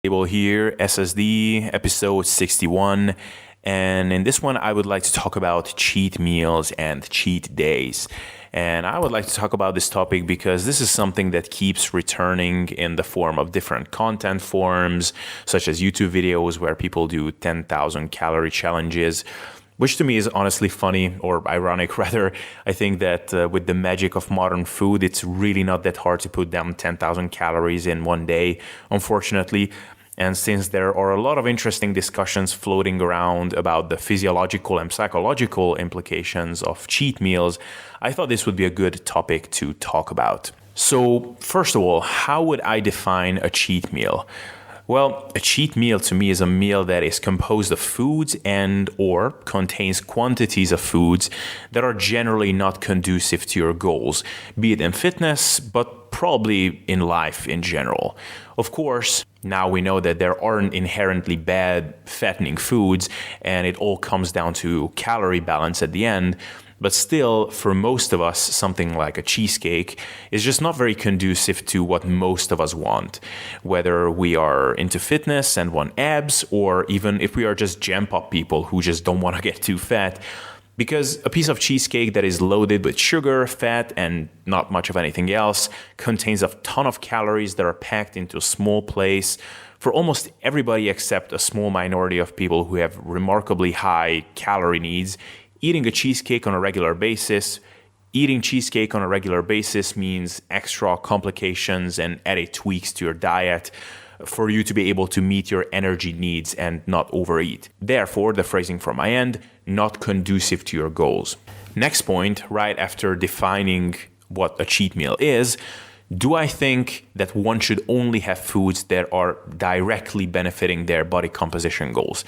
Table here, SSD, episode 61. And in this one, I would like to talk about cheat meals and cheat days. And I would like to talk about this topic because this is something that keeps returning in the form of different content forms, such as YouTube videos where people do 10,000 calorie challenges, which to me is honestly funny or ironic rather. I think that with the magic of modern food, it's really not that hard to put down 10,000 calories in one day, unfortunately. And since there are a lot of interesting discussions floating around about the physiological and psychological implications of cheat meals, I thought this would be a good topic to talk about. So, first of all, how would I define a cheat meal? Well, a cheat meal to me is a meal that is composed of foods and or contains quantities of foods that are generally not conducive to your goals, be it in fitness, but probably in life in general. Of course, now we know that there aren't inherently bad fattening foods, and it all comes down to calorie balance at the end. But still, for most of us, something like a cheesecake is just not very conducive to what most of us want. Whether we are into fitness and want abs, or even if we are just jam-pop people who just don't want to get too fat. Because a piece of cheesecake that is loaded with sugar, fat, and not much of anything else contains a ton of calories that are packed into a small place for almost everybody except a small minority of people who have remarkably high calorie needs. Eating cheesecake on a regular basis means extra complications and added tweaks to your diet for you to be able to meet your energy needs and not overeat. Therefore, the phrasing from my end, not conducive to your goals. Next point, right after defining what a cheat meal is, do I think that one should only have foods that are directly benefiting their body composition goals?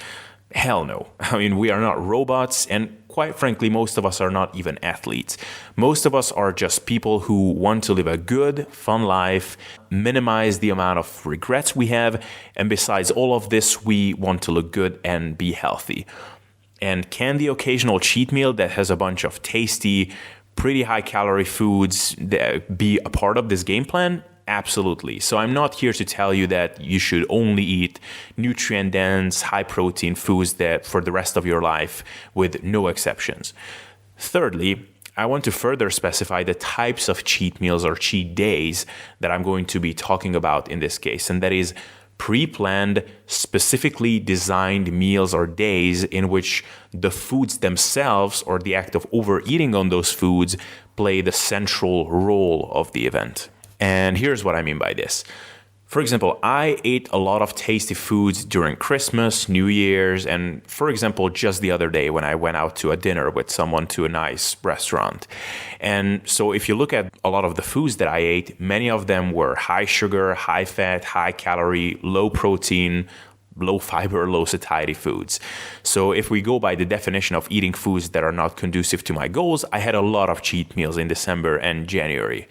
Hell no. I mean, we are not robots, and quite frankly, most of us are not even athletes. Most of us are just people who want to live a good, fun life, minimize the amount of regrets we have, and besides all of this, we want to look good and be healthy. And can the occasional cheat meal that has a bunch of tasty, pretty high-calorie foods be a part of this game plan? Absolutely. So I'm not here to tell you that you should only eat nutrient-dense, high-protein foods that for the rest of your life with no exceptions. Thirdly, I want to further specify the types of cheat meals or cheat days that I'm going to be talking about in this case, and that is pre-planned, specifically designed meals or days in which the foods themselves or the act of overeating on those foods play the central role of the event. And here's what I mean by this. For example, I ate a lot of tasty foods during Christmas, New Year's, and for example, just the other day when I went out to a dinner with someone to a nice restaurant. And so if you look at a lot of the foods that I ate, many of them were high sugar, high fat, high calorie, low protein, low fiber, low satiety foods. So if we go by the definition of eating foods that are not conducive to my goals, I had a lot of cheat meals in December and January.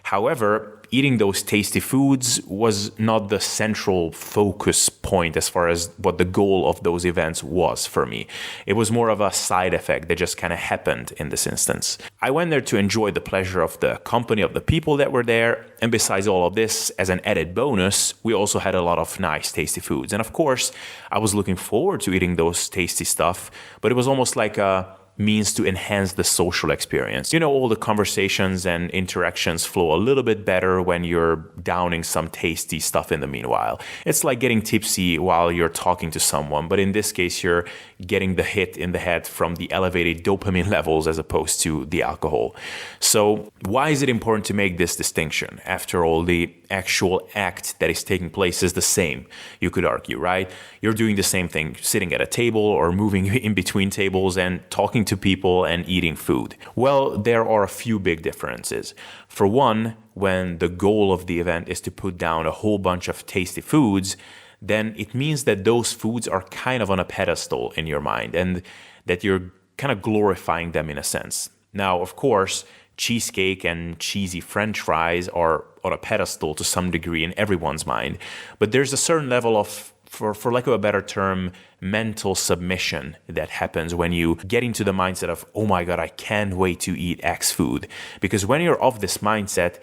However, eating those tasty foods was not the central focus point as far as what the goal of those events was for me. It was more of a side effect that just kind of happened in this instance. I went there to enjoy the pleasure of the company of the people that were there, and besides all of this, as an added bonus, we also had a lot of nice tasty foods. And of course, I was looking forward to eating those tasty stuff, but it was almost like a means to enhance the social experience. You know, all the conversations and interactions flow a little bit better when you're downing some tasty stuff in the meanwhile. It's like getting tipsy while you're talking to someone, but in this case, you're getting the hit in the head from the elevated dopamine levels as opposed to the alcohol. So why is it important to make this distinction? After all, the actual act that is taking place is the same, you could argue, right? You're doing the same thing, sitting at a table or moving in between tables and talking to people and eating food. Well, there are a few big differences. For one, when the goal of the event is to put down a whole bunch of tasty foods, then it means that those foods are kind of on a pedestal in your mind and that you're kind of glorifying them in a sense. Now, of course, cheesecake and cheesy French fries are on a pedestal to some degree in everyone's mind, but there's a certain level of, for lack of a better term, mental submission that happens when you get into the mindset of, oh my God, I can't wait to eat X food. Because when you're of this mindset,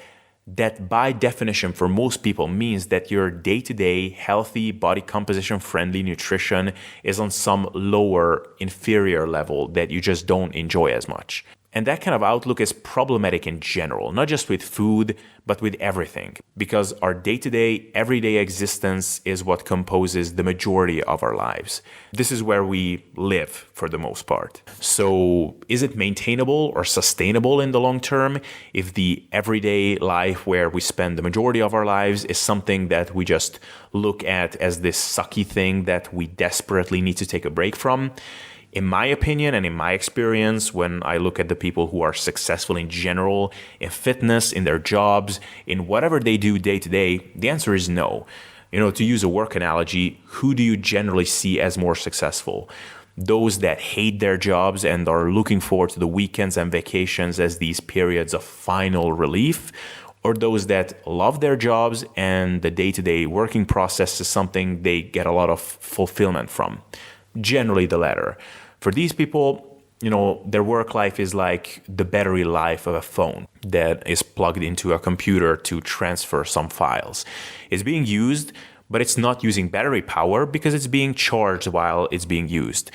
that by definition for most people means that your day-to-day healthy, body composition friendly nutrition is on some lower, inferior level that you just don't enjoy as much. And that kind of outlook is problematic in general, not just with food, but with everything, because our day-to-day, everyday existence is what composes the majority of our lives. This is where we live for the most part. So is it maintainable or sustainable in the long term if the everyday life where we spend the majority of our lives is something that we just look at as this sucky thing that we desperately need to take a break from? In my opinion and in my experience, when I look at the people who are successful in general, in fitness, in their jobs, in whatever they do day to day, the answer is no. To use a work analogy, who do you generally see as more successful? Those that hate their jobs and are looking forward to the weekends and vacations as these periods of final relief, or those that love their jobs and the day-to-day working process is something they get a lot of fulfillment from? Generally the latter. For these people, their work life is like the battery life of a phone that is plugged into a computer to transfer some files. It's being used, but it's not using battery power because it's being charged while it's being used.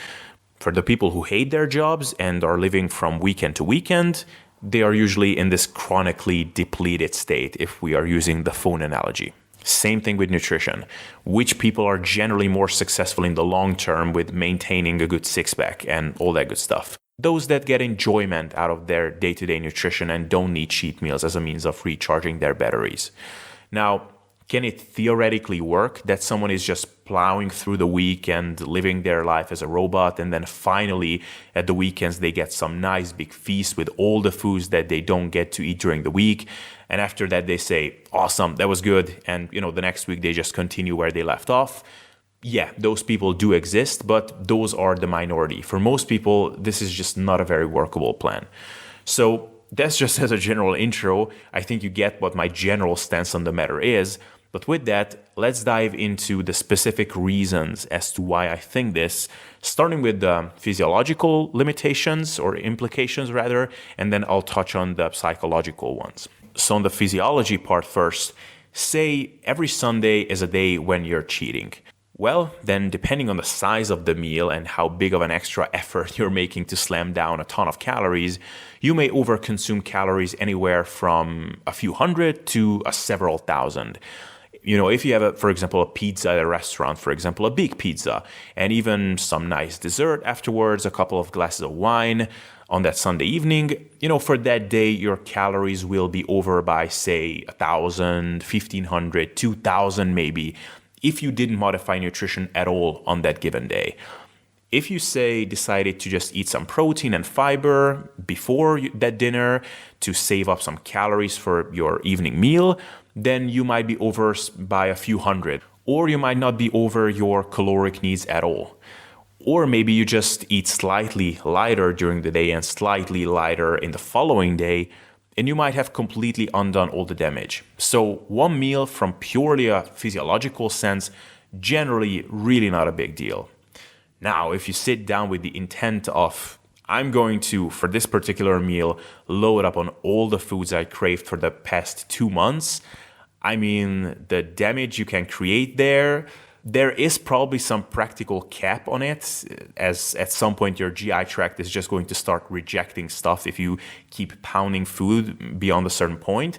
For the people who hate their jobs and are living from weekend to weekend, they are usually in this chronically depleted state, if we are using the phone analogy. Same thing with nutrition. Which people are generally more successful in the long term with maintaining a good six-pack and all that good stuff? Those that get enjoyment out of their day-to-day nutrition and don't need cheat meals as a means of recharging their batteries. Now, can it theoretically work that someone is just plowing through the week and living their life as a robot, and then finally at the weekends they get some nice big feast with all the foods that they don't get to eat during the week, and after that they say, awesome, that was good, and the next week they just continue where they left off? Yeah, those people do exist, but those are the minority. For most people, this is just not a very workable plan. So that's just as a general intro. I think you get what my general stance on the matter is. But with that, let's dive into the specific reasons as to why I think this, starting with the physiological limitations or implications rather, and then I'll touch on the psychological ones. So on the physiology part first, say every Sunday is a day when you're cheating. Well, then depending on the size of the meal and how big of an extra effort you're making to slam down a ton of calories, you may overconsume calories anywhere from a few hundred to several thousand. If you have, for example, a pizza at a restaurant, for example, a big pizza, and even some nice dessert afterwards, a couple of glasses of wine on that Sunday evening, for that day, your calories will be over by, say, 1,000, 1,500, 2,000 maybe, if you didn't modify nutrition at all on that given day. If you, say, decided to just eat some protein and fiber before that dinner to save up some calories for your evening meal, then you might be over by a few hundred, or you might not be over your caloric needs at all. Or maybe you just eat slightly lighter during the day and slightly lighter in the following day, and you might have completely undone all the damage. So one meal from purely a physiological sense, generally really not a big deal. Now, if you sit down with the intent of, I'm going to, for this particular meal, load up on all the foods I craved for the past 2 months, the damage you can create there is probably some practical cap on it, as at some point your GI tract is just going to start rejecting stuff if you keep pounding food beyond a certain point.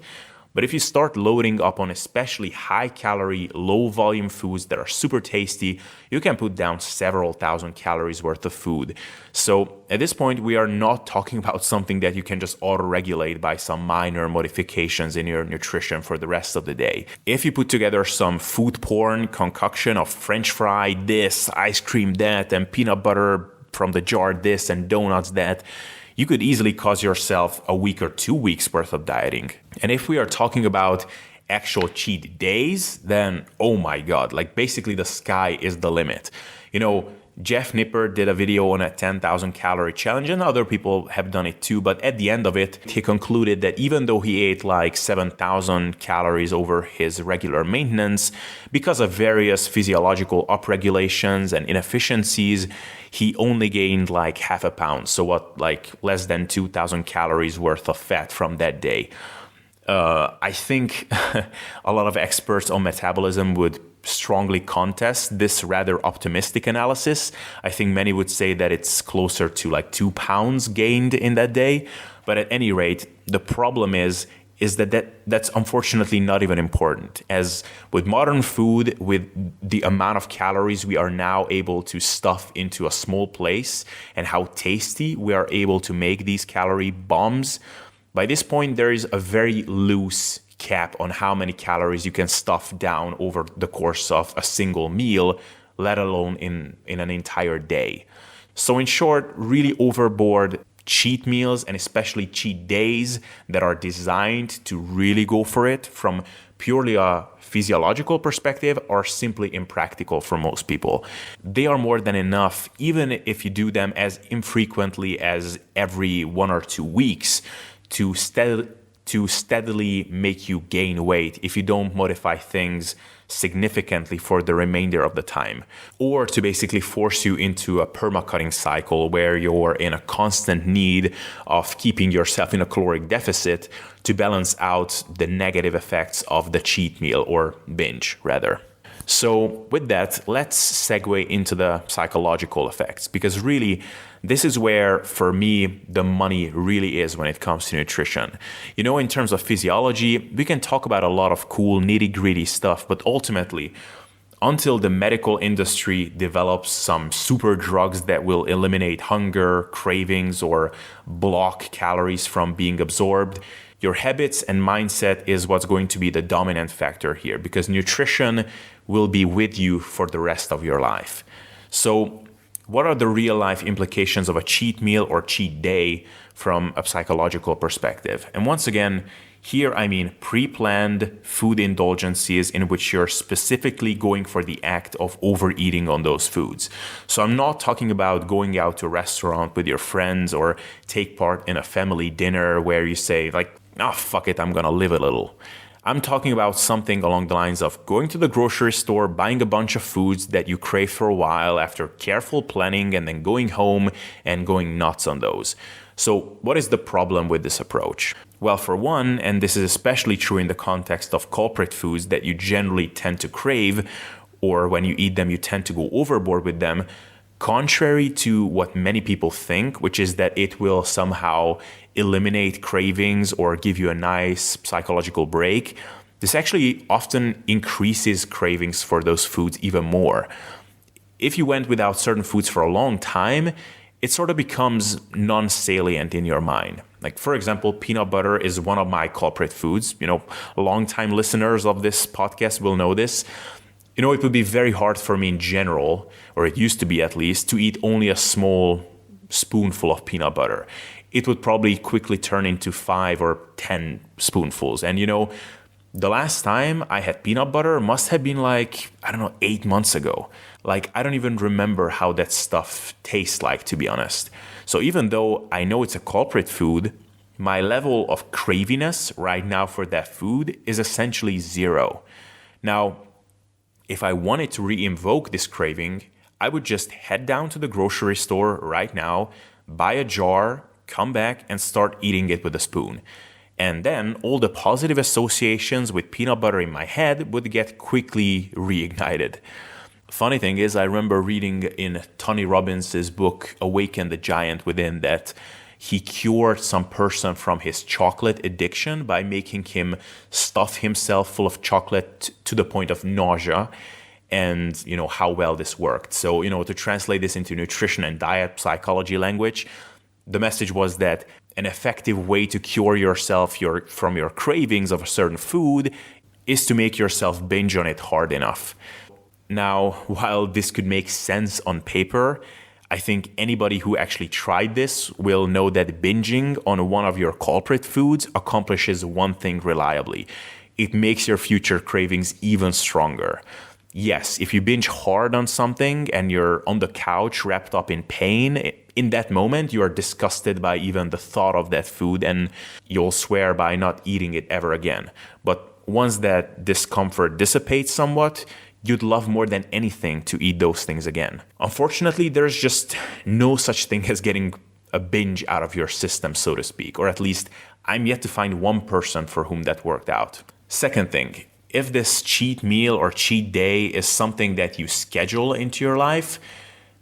But if you start loading up on especially high-calorie, low-volume foods that are super tasty, you can put down several thousand calories worth of food. So at this point, we are not talking about something that you can just auto-regulate by some minor modifications in your nutrition for the rest of the day. If you put together some food porn concoction of French fry this, ice cream that, and peanut butter from the jar this, and donuts that, you could easily cause yourself a week or 2 weeks worth of dieting. And if we are talking about actual cheat days, then oh my God, basically the sky is the limit. Jeff Nipper did a video on a 10,000 calorie challenge, and other people have done it too. But at the end of it, he concluded that even though he ate 7,000 calories over his regular maintenance, because of various physiological upregulations and inefficiencies, he only gained half a pound. So less than 2,000 calories worth of fat from that day. I think a lot of experts on metabolism would strongly contest this rather optimistic analysis. I think many would say that it's closer to like 2 pounds gained in that day. But at any rate, the problem is that's unfortunately not even important. As with modern food, with the amount of calories we are now able to stuff into a small place and how tasty we are able to make these calorie bombs, by this point there is a very loose cap on how many calories you can stuff down over the course of a single meal, let alone in an entire day. So in short, really overboard cheat meals and especially cheat days that are designed to really go for it from purely a physiological perspective are simply impractical for most people. They are more than enough, even if you do them as infrequently as every 1 or 2 weeks, to steadily make you gain weight if you don't modify things significantly for the remainder of the time, or to basically force you into a perma-cutting cycle where you're in a constant need of keeping yourself in a caloric deficit to balance out the negative effects of the cheat meal or binge rather. So with that, let's segue into the psychological effects, because really this is where, for me, the money really is when it comes to nutrition. You know, in terms of physiology, we can talk about a lot of cool nitty-gritty stuff, but ultimately, until the medical industry develops some super drugs that will eliminate hunger, cravings, or block calories from being absorbed, your habits and mindset is what's going to be the dominant factor here, because nutrition will be with you for the rest of your life. So what are the real life implications of a cheat meal or cheat day from a psychological perspective? And once again, here I mean pre-planned food indulgences in which you're specifically going for the act of overeating on those foods. So I'm not talking about going out to a restaurant with your friends or take part in a family dinner where you say like, "Ah, fuck it, I'm gonna live a little." I'm talking about something along the lines of going to the grocery store, buying a bunch of foods that you crave for a while after careful planning, and then going home and going nuts on those. So what is the problem with this approach? Well, for one, and this is especially true in the context of culprit foods that you generally tend to crave, or when you eat them, you tend to go overboard with them, contrary to what many people think, which is that it will somehow eliminate cravings or give you a nice psychological break, this actually often increases cravings for those foods even more. If you went without certain foods for a long time, it sort of becomes non-salient in your mind. Like, for example, peanut butter is one of my culprit foods. You know, longtime listeners of this podcast will know this. You know, it would be very hard for me in general, or it used to be at least, to eat only a small spoonful of peanut butter. It would probably quickly turn into 5 or 10 spoonfuls. And you know, the last time I had peanut butter must have been like, 8 months ago. Like, I don't even remember how that stuff tastes like, to be honest. So even though I know it's a culprit food, my level of craviness right now for that food is essentially 0. Now, if I wanted to re-invoke this craving, I would just head down to the grocery store right now, buy a jar, come back and start eating it with a spoon. And then all the positive associations with peanut butter in my head would get quickly reignited. Funny thing is, I remember reading in Tony Robbins' book, Awaken the Giant Within, that he cured some person from his chocolate addiction by making him stuff himself full of chocolate to the point of nausea, and you know how well this worked. So, you know, to translate this into nutrition and diet psychology language, the message was that an effective way to cure yourself from your cravings of a certain food is to make yourself binge on it hard enough. Now, while this could make sense on paper, I think anybody who actually tried this will know that binging on one of your culprit foods accomplishes one thing reliably. It makes your future cravings even stronger. Yes, if you binge hard on something and you're on the couch wrapped up in pain, in that moment you are disgusted by even the thought of that food and you'll swear by not eating it ever again. But once that discomfort dissipates somewhat, you'd love more than anything to eat those things again. Unfortunately, there's just no such thing as getting a binge out of your system, so to speak, or at least I'm yet to find one person for whom that worked out. Second thing, if this cheat meal or cheat day is something that you schedule into your life,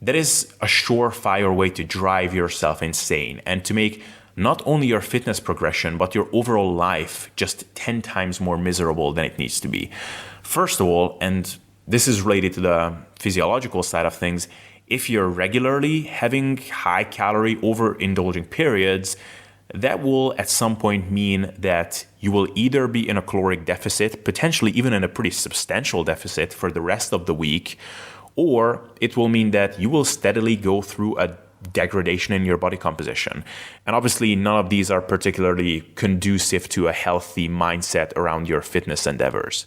that is a surefire way to drive yourself insane and to make not only your fitness progression, but your overall life just 10 times more miserable than it needs to be. First of all, and this is related to the physiological side of things, if you're regularly having high calorie overindulging periods, that will at some point mean that you will either be in a caloric deficit, potentially even in a pretty substantial deficit for the rest of the week, or it will mean that you will steadily go through a degradation in your body composition. And obviously, none of these are particularly conducive to a healthy mindset around your fitness endeavors.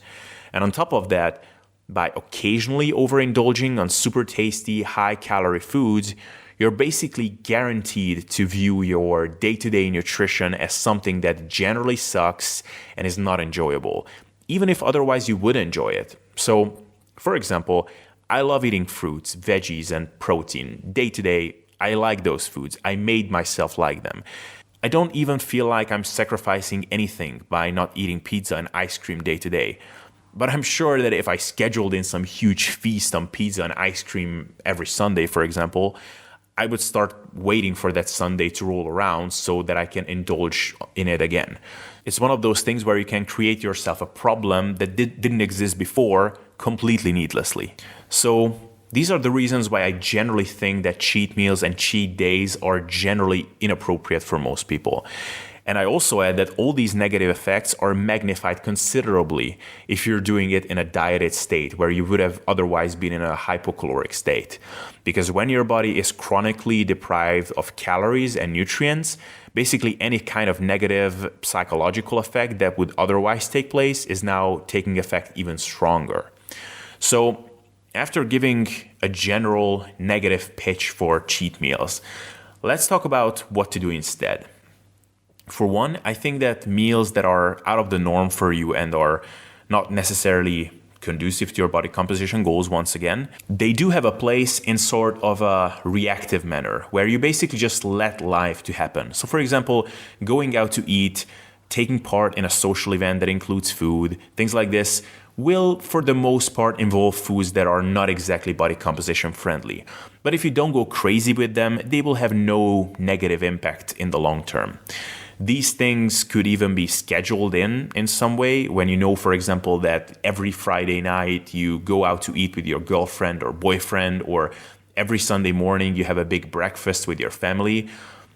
And on top of that, by occasionally overindulging on super tasty, high-calorie foods, you're basically guaranteed to view your day-to-day nutrition as something that generally sucks and is not enjoyable, even if otherwise you would enjoy it. So, for example, I love eating fruits, veggies, and protein. Day-to-day, I like those foods. I made myself like them. I don't even feel like I'm sacrificing anything by not eating pizza and ice cream day-to-day. But I'm sure that if I scheduled in some huge feast on pizza and ice cream every Sunday, for example, I would start waiting for that Sunday to roll around so that I can indulge in it again. It's one of those things where you can create yourself a problem that didn't exist before completely needlessly. So these are the reasons why I generally think that cheat meals and cheat days are generally inappropriate for most people. And I also add that all these negative effects are magnified considerably if you're doing it in a dieted state where you would have otherwise been in a hypocaloric state. Because when your body is chronically deprived of calories and nutrients, basically any kind of negative psychological effect that would otherwise take place is now taking effect even stronger. So after giving a general negative pitch for cheat meals, let's talk about what to do instead. For one, I think that meals that are out of the norm for you and are not necessarily conducive to your body composition goals, once again, they do have a place in sort of a reactive manner where you basically just let life to happen. So for example, going out to eat, taking part in a social event that includes food, things like this will, for the most part, involve foods that are not exactly body composition friendly. But if you don't go crazy with them, they will have no negative impact in the long term. These things could even be scheduled in some way when you know, for example, that every Friday night you go out to eat with your girlfriend or boyfriend, or every Sunday morning you have a big breakfast with your family.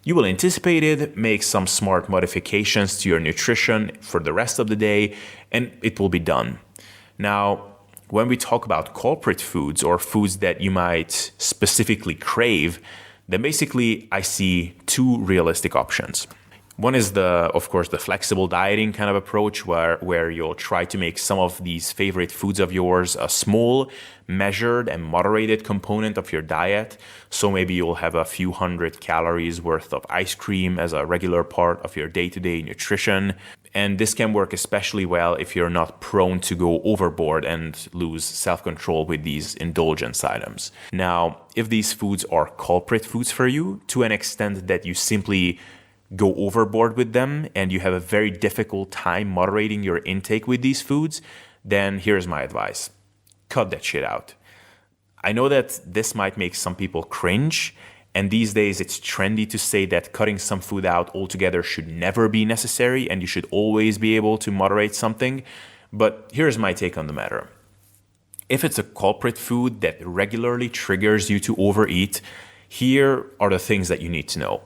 You will anticipate it, make some smart modifications to your nutrition for the rest of the day, and it will be done. Now, when we talk about culprit foods or foods that you might specifically crave, then basically I see two realistic options. One is of course, the flexible dieting kind of approach where you'll try to make some of these favorite foods of yours a small, measured, and moderated component of your diet. So maybe you'll have a few hundred calories worth of ice cream as a regular part of your day-to-day nutrition. And this can work especially well if you're not prone to go overboard and lose self-control with these indulgence items. Now, if these foods are culprit foods for you, to an extent that you simply go overboard with them and you have a very difficult time moderating your intake with these foods, then here's my advice. Cut that shit out. I know that this might make some people cringe, and these days it's trendy to say that cutting some food out altogether should never be necessary and you should always be able to moderate something. But here's my take on the matter. If it's a culprit food that regularly triggers you to overeat, here are the things that you need to know.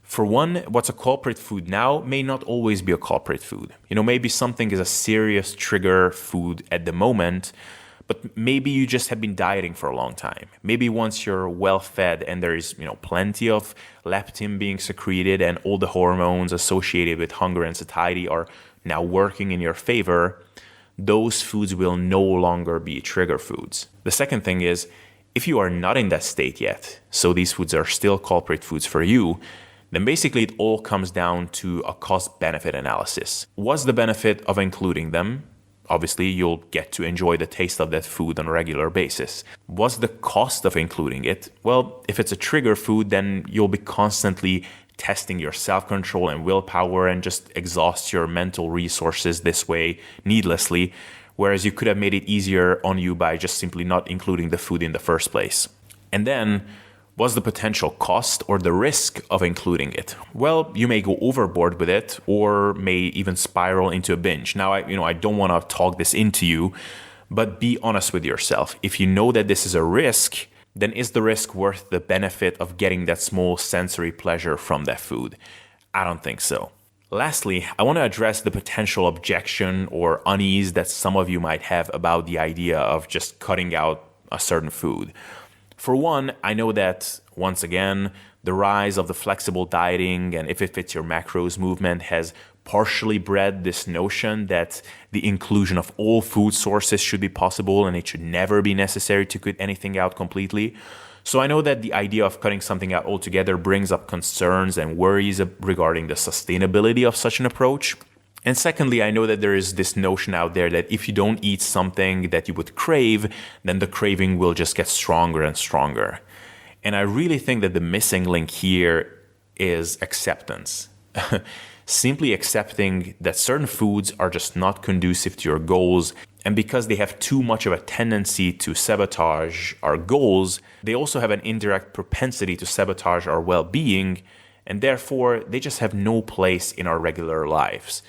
For one, what's a culprit food now may not always be a culprit food. Maybe something is a serious trigger food at the moment, but maybe you just have been dieting for a long time. Maybe once you're well fed and there is, plenty of leptin being secreted and all the hormones associated with hunger and satiety are now working in your favor, those foods will no longer be trigger foods. The second thing is, if you are not in that state yet, so these foods are still culprit foods for you, then basically it all comes down to a cost-benefit analysis. What's the benefit of including them? obviously you'll get to enjoy the taste of that food on a regular basis. What's the cost of including it? Well, if it's a trigger food, then you'll be constantly testing your self-control and willpower and just exhaust your mental resources this way needlessly, whereas you could have made it easier on you by just simply not including the food in the first place. And then, what's the potential cost or the risk of including it? Well, you may go overboard with it or may even spiral into a binge. Now, I don't want to talk this into you, but be honest with yourself. If you know that this is a risk, then is the risk worth the benefit of getting that small sensory pleasure from that food? I don't think so. Lastly, I want to address the potential objection or unease that some of you might have about the idea of just cutting out a certain food. For one, I know that, once again, the rise of the flexible dieting and if it fits your macros movement has partially bred this notion that the inclusion of all food sources should be possible and it should never be necessary to cut anything out completely. So I know that the idea of cutting something out altogether brings up concerns and worries regarding the sustainability of such an approach. And secondly, I know that there is this notion out there that if you don't eat something that you would crave, then the craving will just get stronger and stronger. And I really think that the missing link here is acceptance. Simply accepting that certain foods are just not conducive to your goals, and because they have too much of a tendency to sabotage our goals, they also have an indirect propensity to sabotage our well-being, and therefore they just have no place in our regular lives.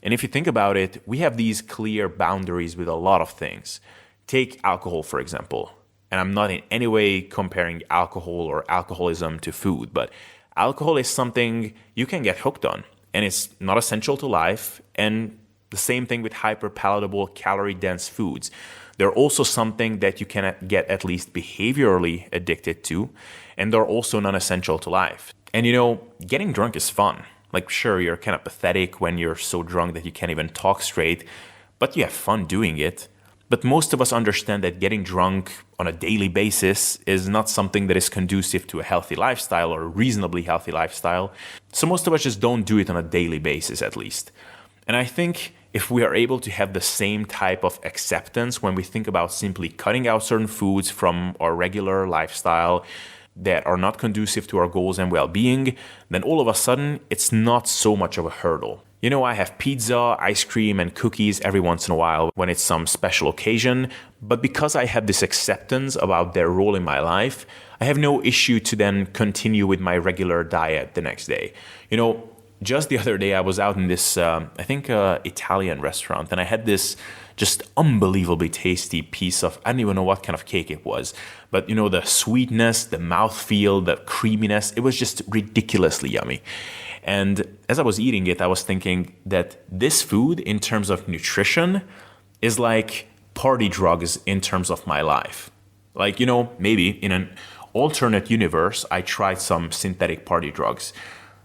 And if you think about it, we have these clear boundaries with a lot of things. Take alcohol, for example. And I'm not in any way comparing alcohol or alcoholism to food, but alcohol is something you can get hooked on, and it's not essential to life. And the same thing with hyper-palatable, calorie-dense foods. They're also something that you can get at least behaviorally addicted to, and they're also non-essential to life. And getting drunk is fun. Like, sure, you're kind of pathetic when you're so drunk that you can't even talk straight, but you have fun doing it. But most of us understand that getting drunk on a daily basis is not something that is conducive to a healthy lifestyle or a reasonably healthy lifestyle. So most of us just don't do it on a daily basis, at least. And I think if we are able to have the same type of acceptance when we think about simply cutting out certain foods from our regular lifestyle that are not conducive to our goals and well-being, then all of a sudden, it's not so much of a hurdle. I have pizza, ice cream, and cookies every once in a while when it's some special occasion, but because I have this acceptance about their role in my life, I have no issue to then continue with my regular diet the next day. Just the other day, I was out in this, Italian restaurant, and I had this just unbelievably tasty piece of, I don't even know what kind of cake it was, but the sweetness, the mouthfeel, the creaminess, it was just ridiculously yummy. And as I was eating it, I was thinking that this food, in terms of nutrition, is like party drugs in terms of my life. Like, maybe in an alternate universe, I tried some synthetic party drugs.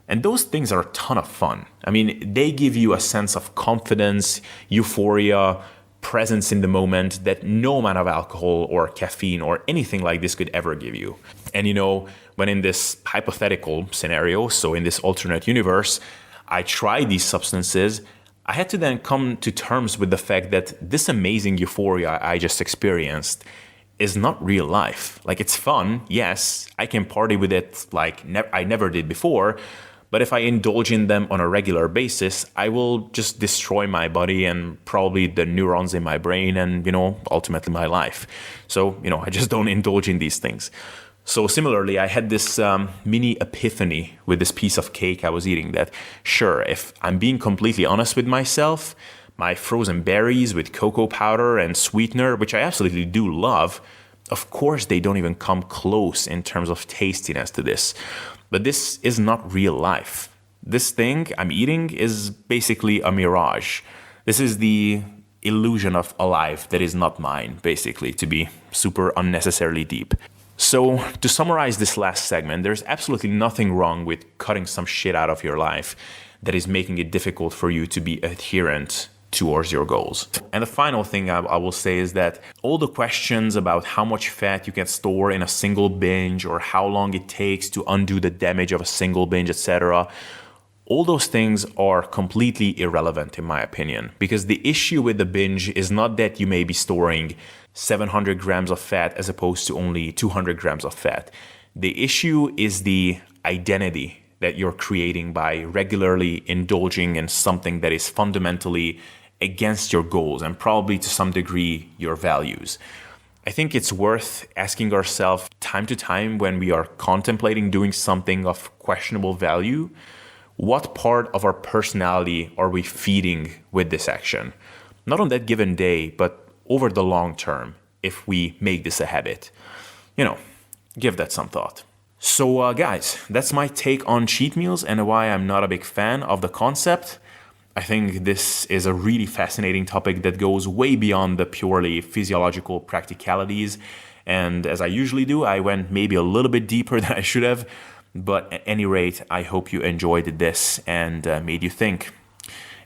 And those things are a ton of fun. I mean, they give you a sense of confidence, euphoria, presence in the moment that no amount of alcohol or caffeine or anything like this could ever give you. And when in this hypothetical scenario, so in this alternate universe, I tried these substances, I had to then come to terms with the fact that this amazing euphoria I just experienced is not real life. Like, it's fun, yes, I can party with it like I never did before, but if I indulge in them on a regular basis, I will just destroy my body and probably the neurons in my brain and, ultimately my life. So, I just don't indulge in these things. So similarly, I had this mini epiphany with this piece of cake I was eating that, sure, if I'm being completely honest with myself, my frozen berries with cocoa powder and sweetener, which I absolutely do love, of course they don't even come close in terms of tastiness to this. But this is not real life. This thing I'm eating is basically a mirage. This is the illusion of a life that is not mine, basically, to be super unnecessarily deep. So to summarize this last segment, there's absolutely nothing wrong with cutting some shit out of your life that is making it difficult for you to be adherent towards your goals. And the final thing I will say is that all the questions about how much fat you can store in a single binge or how long it takes to undo the damage of a single binge, etc., All those things are completely irrelevant in my opinion, because the issue with the binge is not that you may be storing 700 grams of fat as opposed to only 200 grams of fat. The issue is the identity that you're creating by regularly indulging in something that is fundamentally against your goals and probably to some degree your values. I think it's worth asking ourselves time to time when we are contemplating doing something of questionable value, what part of our personality are we feeding with this action? Not on that given day, but over the long term, if we make this a habit. Give that some thought. So guys, that's my take on cheat meals and why I'm not a big fan of the concept. I think this is a really fascinating topic that goes way beyond the purely physiological practicalities. And as I usually do, I went maybe a little bit deeper than I should have. But at any rate, I hope you enjoyed this and made you think.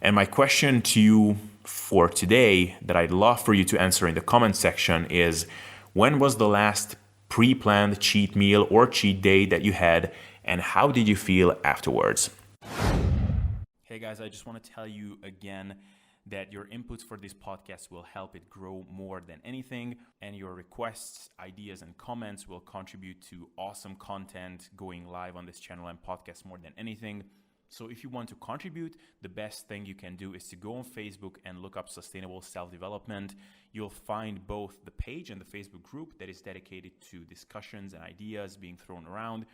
And my question to you for today that I'd love for you to answer in the comment section is, when was the last pre-planned cheat meal or cheat day that you had, and how did you feel afterwards? Hey guys, I just want to tell you again that your inputs for this podcast will help it grow more than anything, and your requests, ideas, and comments will contribute to awesome content going live on this channel and podcast more than anything. So if you want to contribute, the best thing you can do is to go on Facebook and look up Sustainable Self-Development. You'll find both the page and the Facebook group that is dedicated to discussions and ideas being thrown around.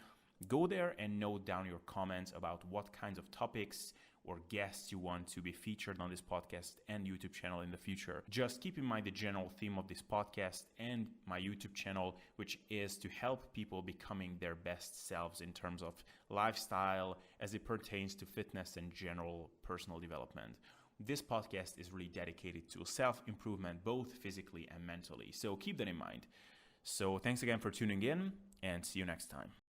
Go there and note down your comments about what kinds of topics or guests you want to be featured on this podcast and YouTube channel in the future. Just keep in mind the general theme of this podcast and my YouTube channel, which is to help people becoming their best selves in terms of lifestyle as it pertains to fitness and general personal development. This podcast is really dedicated to self-improvement, both physically and mentally. So keep that in mind. So thanks again for tuning in, and see you next time.